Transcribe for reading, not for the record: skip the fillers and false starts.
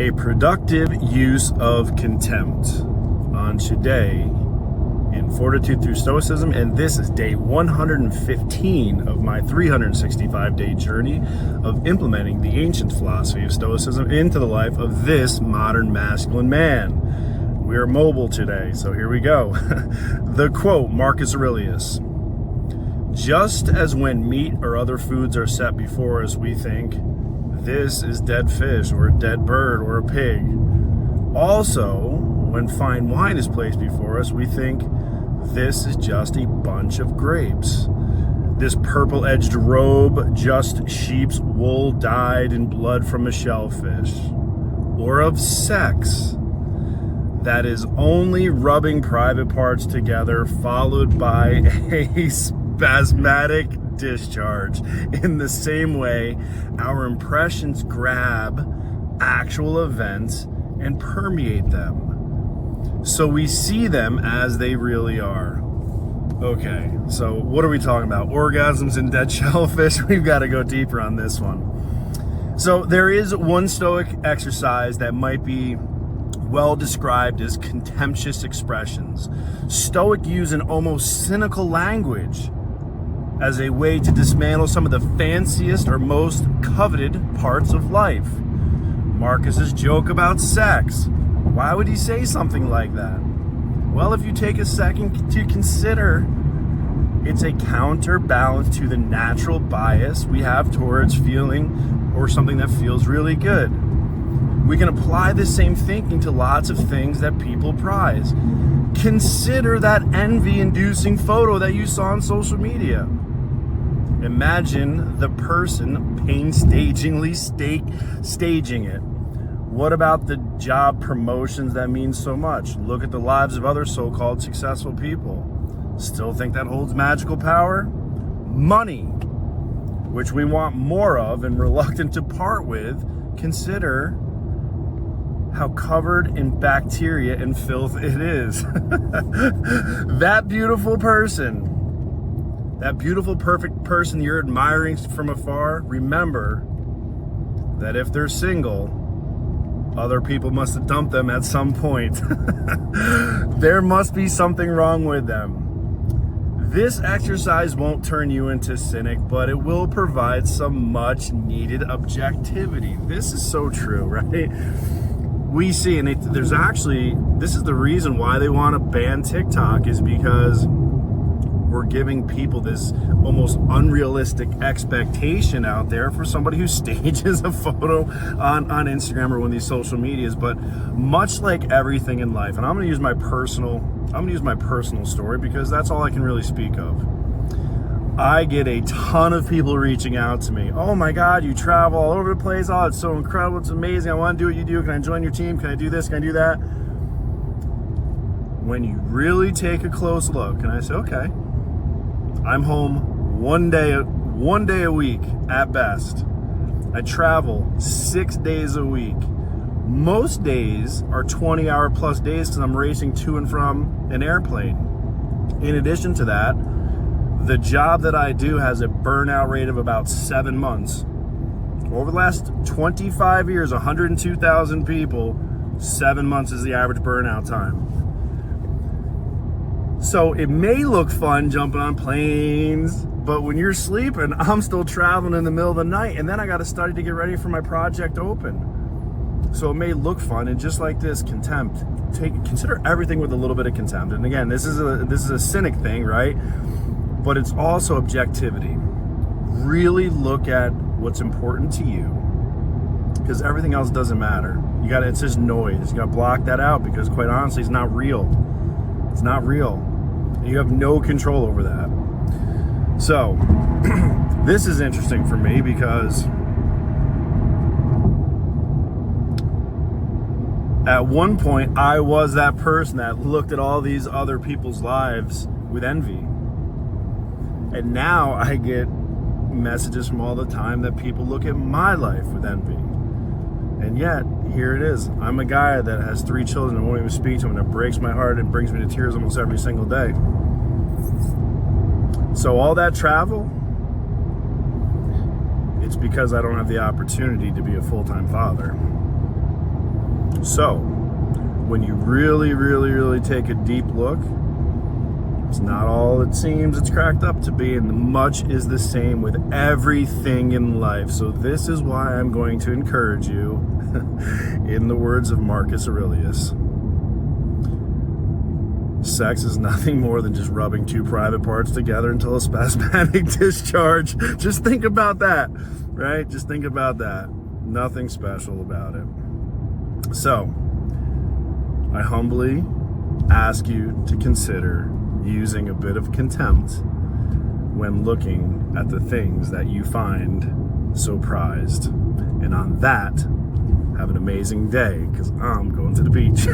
A productive use of contempt on today in Fortitude Through Stoicism, and this is day 115 of my 365-day journey of implementing the ancient philosophy of Stoicism into the life of this modern masculine man. We are mobile today, so here we go. The quote, Marcus Aurelius: "Just as when meat or other foods are set before us, we think, this is dead fish or a dead bird or a pig. Also, when fine wine is placed before us, we think, this is just a bunch of grapes. This purple-edged robe, just sheep's wool dyed in blood from a shellfish. Or of sex, that is only rubbing private parts together, followed by a spasmatic discharge. In the same way, our impressions grab actual events and permeate them, so we see them as they really are." Okay, so what are we talking about? Orgasms and dead shellfish? We've got to go deeper on this one. So there is one Stoic exercise that might be well described as contemptuous expressions. Stoic use an almost cynical language as a way to dismantle some of the fanciest or most coveted parts of life. Marcus's joke about sex. Why would he say something like that? Well, if you take a second to consider, it's a counterbalance to the natural bias we have towards feeling or something that feels really good. We can apply the same thinking to lots of things that people prize. Consider that envy-inducing photo that you saw on social media. Imagine the person painstakingly staging it. What about the job promotions that mean so much? Look at the lives of other so-called successful people. Still think that holds magical power? Money, which we want more of and reluctant to part with. Consider how covered in bacteria and filth it is. That beautiful person, that beautiful, perfect person you're admiring from afar, remember that if they're single, other people must have dumped them at some point. There must be something wrong with them. This exercise won't turn you into cynic, but it will provide some much needed objectivity. This is so true, right? We see, and there's actually, this is the reason why they want to ban TikTok, is because we're giving people this almost unrealistic expectation out there for somebody who stages a photo on Instagram or one of these social medias. But much like everything in life, and I'm going to use my personal story because that's all I can really speak of. I get a ton of people reaching out to me. "Oh my God, you travel all over the place. Oh, it's so incredible. It's amazing. I want to do what you do. Can I join your team? Can I do this? Can I do that?" When you really take a close look, and I say, okay, I'm home one day a week at best. I travel 6 days a week. Most days are 20-hour plus days because I'm racing to and from an airplane. In addition to that, the job that I do has a burnout rate of about 7 months. Over the last 25 years, 102,000 people, 7 months is the average burnout time. So it may look fun jumping on planes, but when you're sleeping, I'm still traveling in the middle of the night, and then I got to study to get ready for my project open. So it may look fun, and just like this, contempt. Consider everything with a little bit of contempt. And again, this is a cynic thing, right? But it's also objectivity. Really look at what's important to you, because everything else doesn't matter. It's just noise. You got to block that out, because quite honestly, it's not real. It's not real. You have no control over that. So this is interesting for me because at one point I was that person that looked at all these other people's lives with envy. And now I get messages from all the time that people look at my life with envy. And yet, here it is. I'm a guy that has 3 children and won't even speak to them, and it breaks my heart and brings me to tears almost every single day. So all that travel, it's because I don't have the opportunity to be a full-time father. So, when you really, really, really take a deep look, it's not all it seems it's cracked up to be, and much is the same with everything in life. So this is why I'm going to encourage you, in the words of Marcus Aurelius, sex is nothing more than just rubbing two private parts together until a spasmodic discharge. Just think about that, right? Just think about that. Nothing special about it. So, I humbly ask you to consider using a bit of contempt when looking at the things that you find so prized. And on that, have an amazing day, because I'm going to the beach.